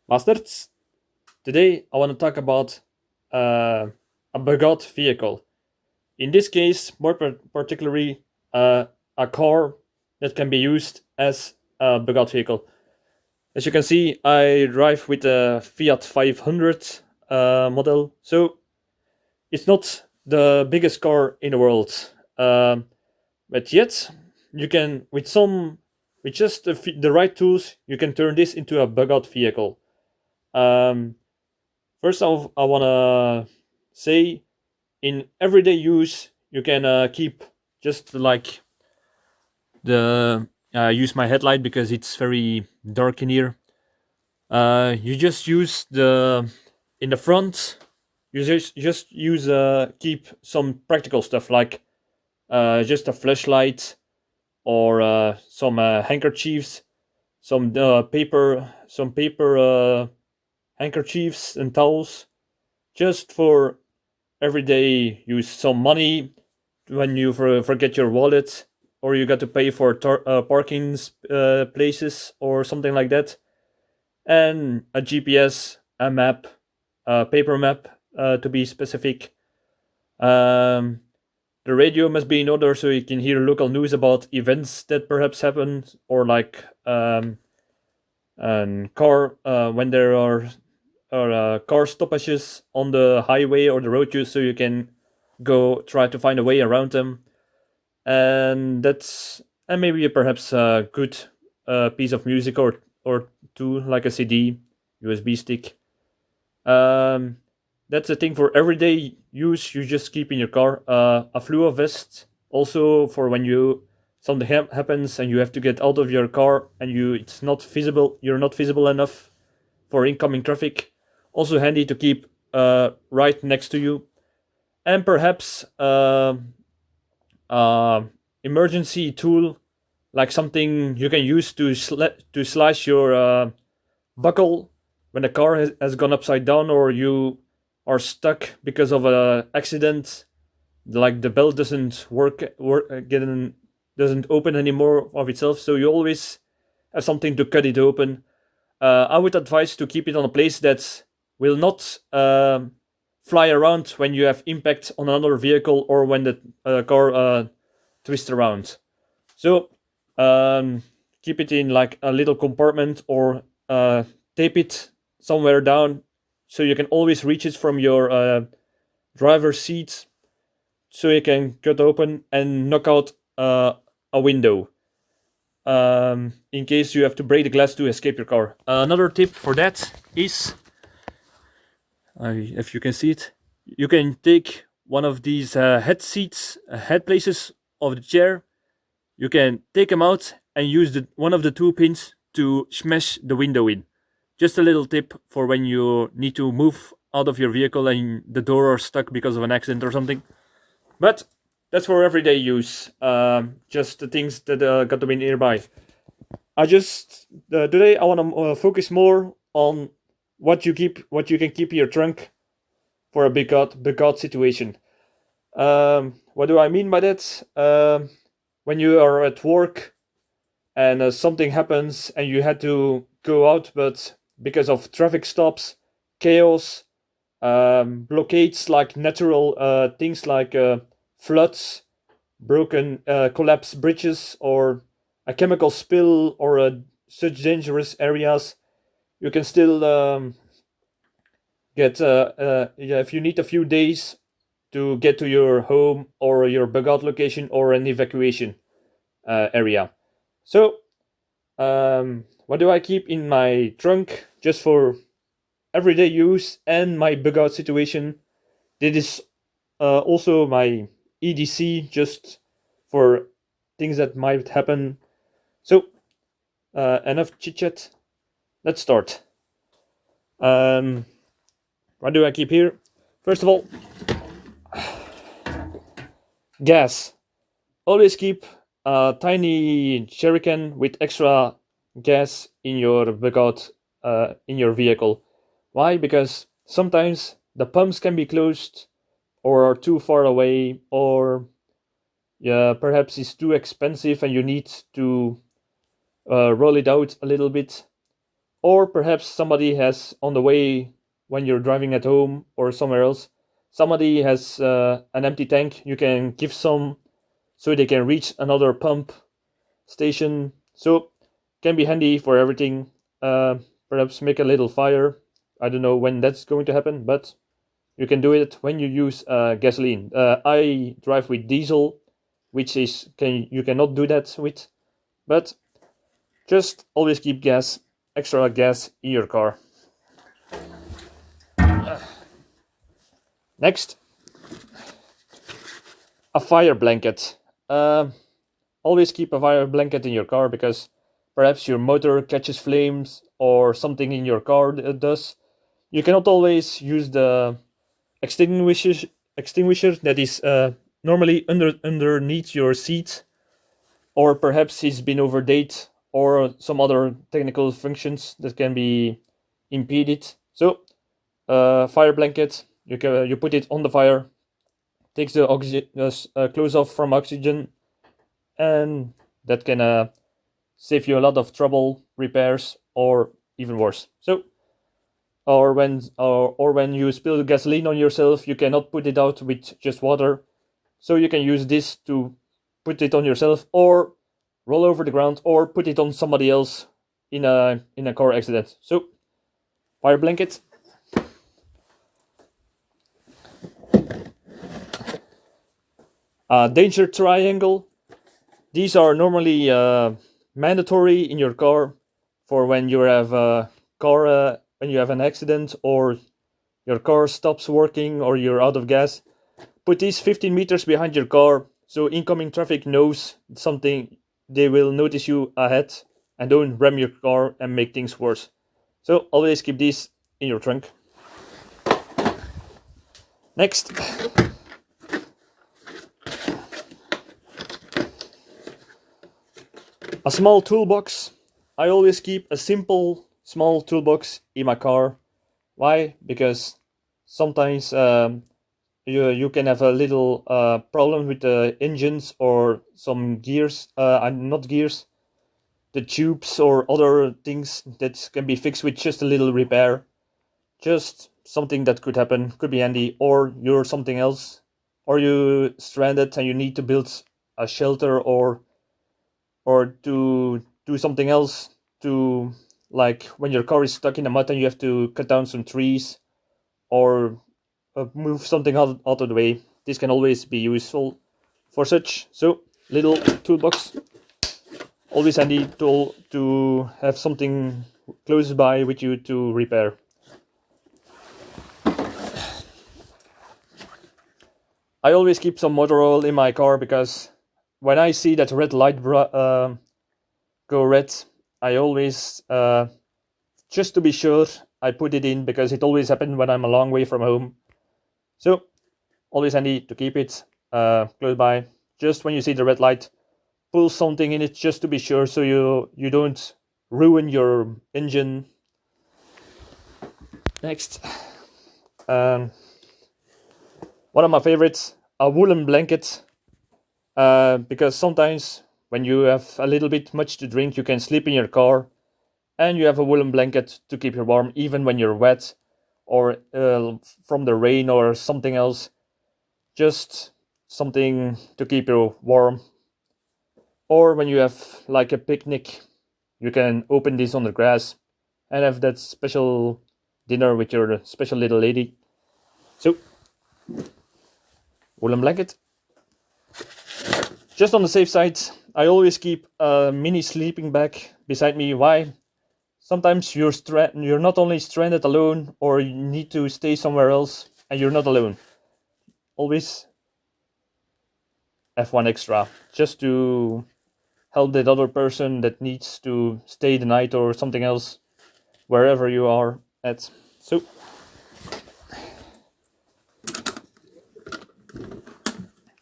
Bastards, today I want to talk about uh, a bugout vehicle. In this case, more particularly, a car that can be used as a bugout vehicle. As you can see, I drive with a Fiat 500 model, so it's not the biggest car in the world. But yet, you can, with just the right tools, you can turn this into a bugout vehicle. Um, First off, I wanna say in everyday use, you can keep just like the use my headlight because it's very dark in here. You just use the in the front. You just use keep some practical stuff like just a flashlight or some handkerchiefs, some paper handkerchiefs and towels, just for everyday use. Some money when you forget your wallet or you got to pay for parking places or something like that, and a GPS, a map, a paper map to be specific. um, the radio must be in order so you can hear local news about events that perhaps happen, or like and car when there are car stoppages on the highway or the road use, so you can go try to find a way around them. And maybe perhaps a good piece of music or two, like a CD, USB stick. um, that's a thing for everyday use. You just keep in your car. A fluo vest also for when you something happens and you have to get out of your car and you're not visible enough for incoming traffic. Also handy to keep right next to you. And perhaps uh, emergency tool, like something you can use to slice your buckle when the car has gone upside down, or you are stuck because of a accident, like the belt doesn't open anymore of itself, so you always have something to cut it open. I would advise to keep it on a place that will not fly around when you have impact on another vehicle or when the car twists around. So keep it in like a little compartment, or tape it somewhere down so you can always reach it from your driver's seat, so you can cut open and knock out a window in case you have to break the glass to escape your car. Another tip for that is, if you can see it, you can take one of these head places of the chair. You can take them out and use one of the two pins to smash the window in. Just a little tip for when you need to move out of your vehicle and the door are stuck because of an accident or something. But that's for everyday use. Just the things that got to be nearby. I just today I want to focus more on what you can keep in your trunk for a big out situation. What do I mean by that? When you are at work and something happens and you had to go out, but because of traffic stops, chaos, blockades, like natural things like floods, broken collapsed bridges, or a chemical spill, or such dangerous areas, you can still get yeah, if you need a few days to get to your home or your bug out location or an evacuation area. So what do I keep in my trunk just for everyday use and my bug out situation? This is also my EDC, just for things that might happen. So enough chit chat. Let's start. Um, what do I keep here? First of all, gas. Always keep a tiny jerrycan with extra gas in your bugout, in your vehicle. Why? Because sometimes the pumps can be closed or are too far away, or yeah, perhaps it's too expensive and you need to roll it out a little bit. or perhaps somebody has on the way when you're driving at home or somewhere else, somebody has an empty tank. You can give some so they can reach another pump station. So can be handy for everything. Perhaps make a little fire. I don't know when that's going to happen, but you can do it when you use gasoline. I drive with diesel, which is you cannot do that with, but just always keep extra gas in your car. Next, a fire blanket. Always keep a fire blanket in your car because perhaps your motor catches flames or something in your car does. You cannot always use the extinguisher that is normally underneath your seat, or perhaps it's been overdate, or some other technical functions that can be impeded. So, fire blanket, you put it on the fire, takes the close off from oxygen, and that can save you a lot of trouble, repairs, or even worse. So, or when you spill gasoline on yourself, you cannot put it out with just water. So you can use this to put it on yourself, or roll over the ground, or put it on somebody else in a car accident. So, fire blanket. Danger triangle. These are normally mandatory in your car for when you have a car when you have an accident or your car stops working or you're out of gas. Put these 15 meters behind your car so incoming traffic knows something. They will notice you ahead and don't ram your car and make things worse. So always keep these in your trunk. Next, a small toolbox. I always keep a simple small toolbox in my car. Why? Because sometimes you can have a little problem with the engines or some gears, not gears, the tubes or other things that can be fixed with just a little repair. Just something that could happen, could be handy, or you're something else, or you stranded and you need to build a shelter or to do something else to, like when your car is stuck in the mud and you have to cut down some trees or move something out of the way. This can always be useful for such. So, little toolbox. Always handy tool to have something close by with you to repair. I always keep some motor oil in my car because when I see that red light go red, I always, just to be sure, I put it in because it always happens when I'm a long way from home. So, always handy to keep it close by. Just when you see the red light, pull something in it just to be sure so you don't ruin your engine. Next. One of my favorites, a woolen blanket. Because sometimes when you have a little bit much to drink, you can sleep in your car and you have a woolen blanket to keep you warm even when you're wet or from the rain or something else. Just something to keep you warm. Or when you have like a picnic, you can open this on the grass and have that special dinner with your special little lady. So, woolen blanket. Just on the safe side, I always keep a mini sleeping bag beside me. Why? Sometimes you're not only stranded alone, or you need to stay somewhere else, and you're not alone. Always have one extra, just to help that other person that needs to stay the night or something else, wherever you are at. So,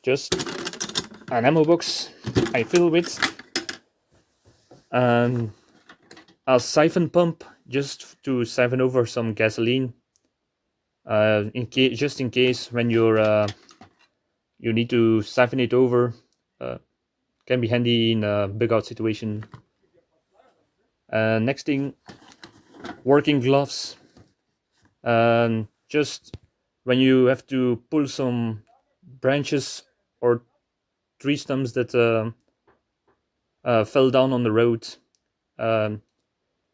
just an ammo box I fill with, and a siphon pump just to siphon over some gasoline. Just in case when you need to siphon it over, can be handy in a bug out situation. Next thing, working gloves, just when you have to pull some branches or tree stumps that fell down on the road.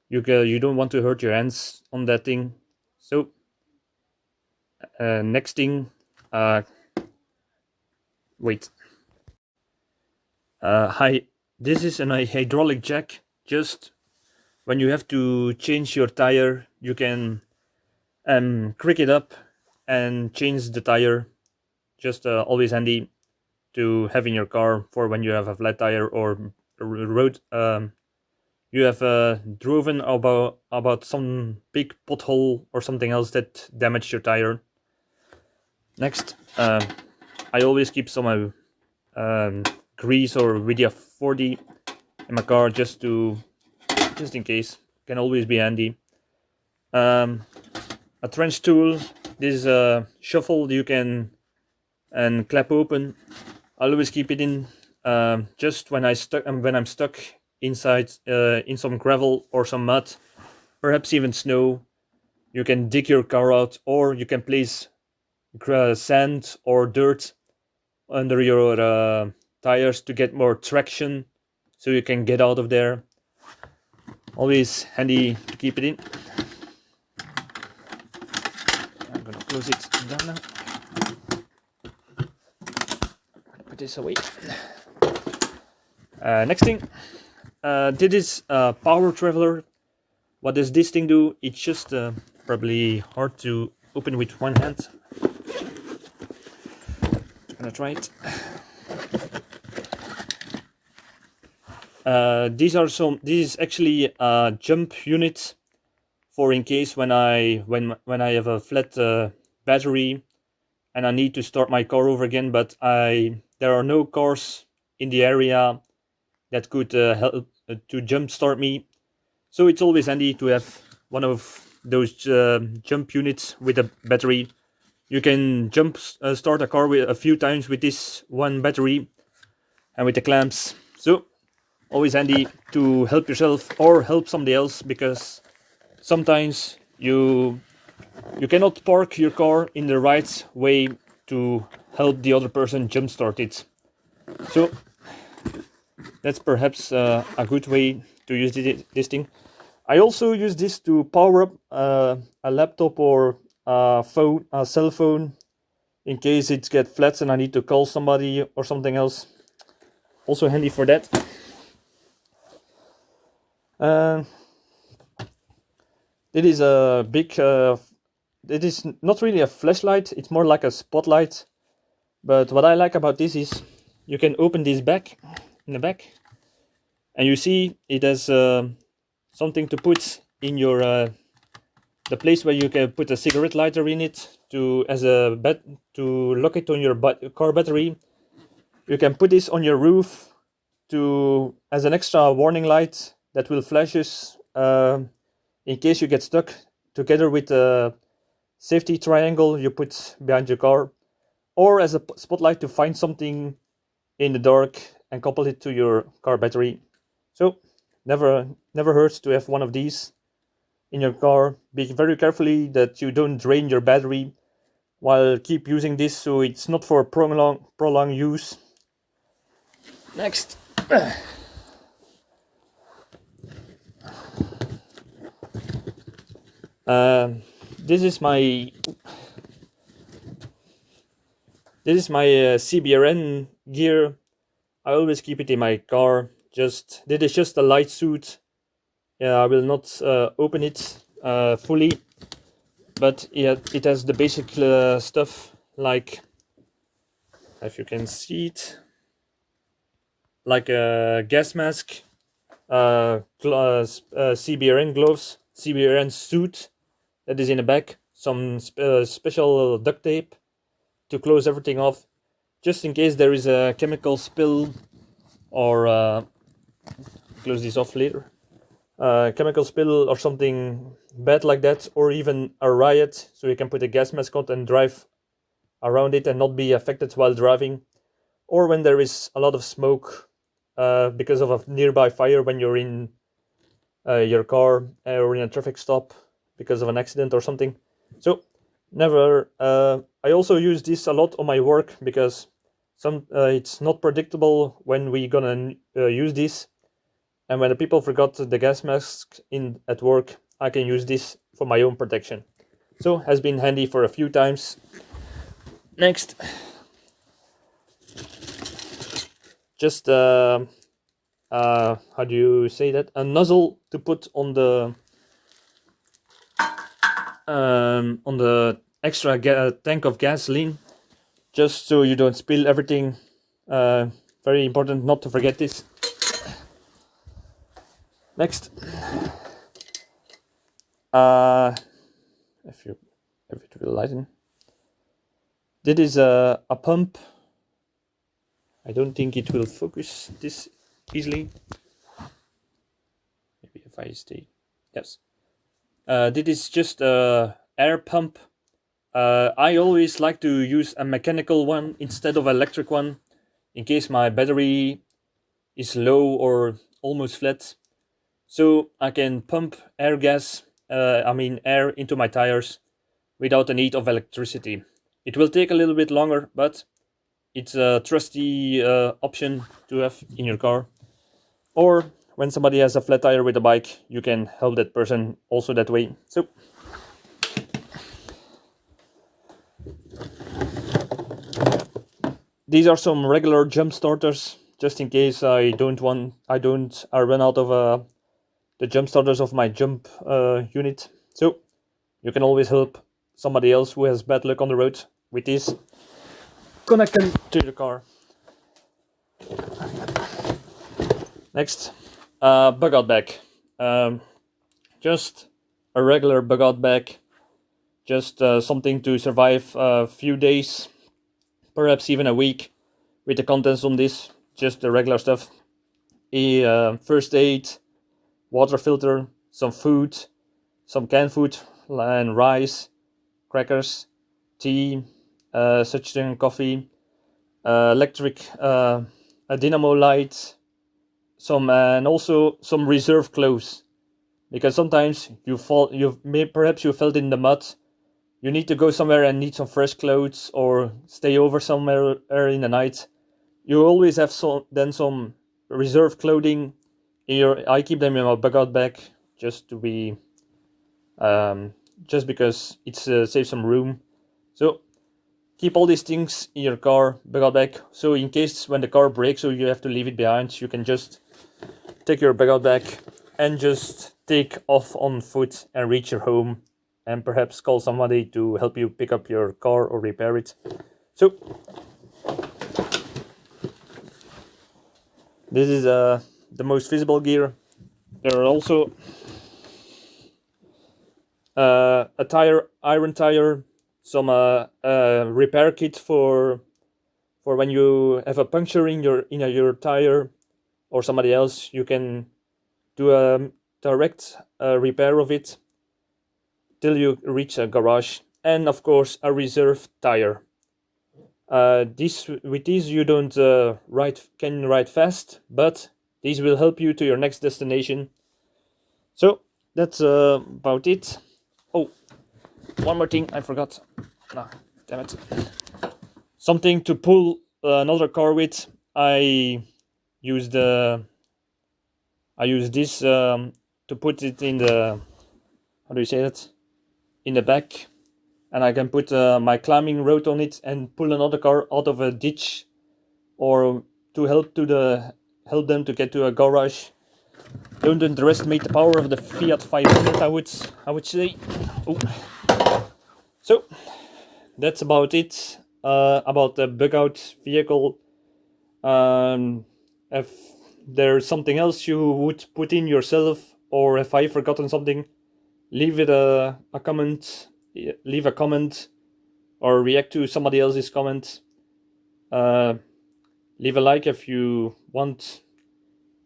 You don't want to hurt your hands on that thing. So next thing, wait. Hi, this is an hydraulic jack. Just when you have to change your tire, you can crank it up and change the tire. Just always handy to have in your car for when you have a flat tire or road. You have driven about some big pothole or something else that damaged your tire. Next, I always keep some grease or WD-40 in my car just in case. Can always be handy. A trench tool. This is a shuffle you can and clap open. I'll always keep it in just when I'm stuck inside in some gravel or some mud, perhaps even snow. You can dig your car out, or you can place sand or dirt under your tires to get more traction, so you can get out of there. Always handy to keep it in. I'm gonna close it down now. Put this away. Next thing, this is a power traveler. What does this thing do? It's just probably hard to open with one hand. I'm gonna try it. This is actually a jump unit for in case when I have a flat battery and I need to start my car over again, but there are no cars in the area that could help to jump start me. So it's always handy to have one of those jump units with a battery. You can start a car a few times with this one battery and with the clamps. So always handy to help yourself or help somebody else, because sometimes you cannot park your car in the right way to help the other person jumpstart it. So that's perhaps a good way to use this thing. I also use this to power up a laptop or a cell phone, in case it gets flat and I need to call somebody or something else. Also handy for that. It is a big. It is not really a flashlight. It's more like a spotlight. But what I like about this is you can open this back in the back, and you see it has something to put in your the place where you can put a cigarette lighter in it to lock it on your car battery. You can put this on your roof as an extra warning light that will flashes in case you get stuck, together with a safety triangle you put behind your car, or as a spotlight to find something in the dark and couple it to your car battery. So never hurts to have one of these in your car. Be very carefully that you don't drain your battery while keep using this, so it's not for prolonged use. Next. This is my Cbrn Gear. I always keep it in my car. This is just a light suit. I will not open it fully, but it has the basic stuff, like, if you can see it, like a gas mask, Cbrn gloves, Cbrn suit that is in the back, some special duct tape to close everything off, just in case there is a chemical spill, or close this off later, chemical spill or something bad like that, or even a riot, so you can put a gas mask on and drive around it and not be affected while driving, or when there is a lot of smoke because of a nearby fire when you're in your car or in a traffic stop because of an accident or something. So never. I also use this a lot on my work because it's not predictable when we gonna use this, and when the people forgot the gas mask at work, I can use this for my own protection. So has been handy for a few times. Next, just how do you say that? A nozzle to put on the extra tank of gasoline, just so you don't spill everything. Very important not to forget this. Next, if it will lighten, this is a pump. I don't think it will focus this easily. Maybe if I stay, yes. This is just a air pump. I always like to use a mechanical one instead of electric one, in case my battery is low or almost flat. So I can pump air into my tires without the need of electricity. It will take a little bit longer, but it's a trusty option to have in your car. Or when somebody has a flat tire with a bike, you can help that person also that way. So these are some regular jump starters, just in case I run out of the jump starters of my jump unit. So you can always help somebody else who has bad luck on the road with this. Connect them to the car. Next, bug out bag. Just a regular bug out bag. Just something to survive a few days, perhaps even a week, with the contents on this. Just the regular stuff. First aid, water filter, some food, some canned food, and rice, crackers, tea, such thing, coffee, electric, a dynamo light, and also some reserve clothes, because sometimes perhaps you felt in the mud, you need to go somewhere and need some fresh clothes or stay over somewhere in the night. You always have some reserve clothing. I keep them in my bug out bag just to be just because it saves some room. So keep all these things in your car bug out bag, so in case when the car breaks or you have to leave it behind, you can just take your bug out bag and just take off on foot and reach your home, and perhaps call somebody to help you pick up your car or repair it. So this is the most visible gear. There are also a iron tire, some repair kit for when you have a puncture in your tire or somebody else. You can do a direct repair of it till you reach a garage, and of course a reserve tire. With these you don't can ride fast, but these will help you to your next destination. So that's about it. Oh, one more thing I forgot. Ah, damn it. Something to pull another car with. I use this to put it in the, how do you say that? In the back, and I can put my climbing rod on it and pull another car out of a ditch, or to help them to get to a garage. Don't underestimate the power of the Fiat 500, I would say. Ooh. So that's about it about the bug out vehicle. If there's something else you would put in yourself, or if I've forgotten something, leave a comment. Leave a comment or react to somebody else's comment. Leave a like if you want.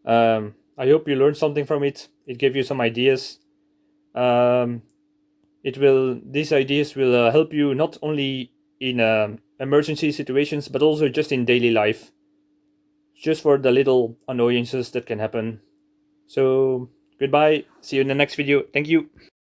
I hope you learned something from it. It gave you some ideas. These ideas will help you not only in emergency situations, but also just in daily life, just for the little annoyances that can happen. So Goodbye. See you in the next video. Thank you.